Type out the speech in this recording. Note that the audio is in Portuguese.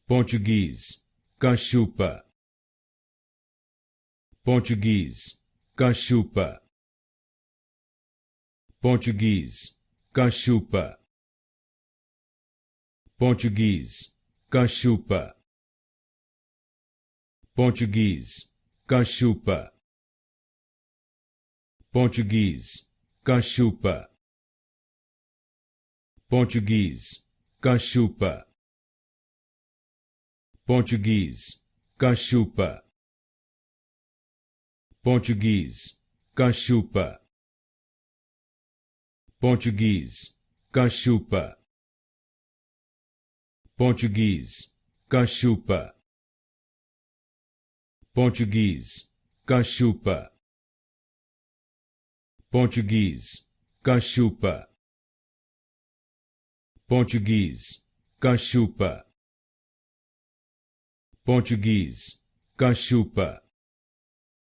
Português, Cachupa. Português, Cachupa. Português, Cachupa. Português, Cachupa. Português, Cachupa. Português, Cachupa. Português, Cachupa. Português, Cachupa. Português, Cachupa. Português, Cachupa. Português, Cachupa. Português, Cachupa. Português, Cachupa. Português, Cachupa. Português, Cachupa.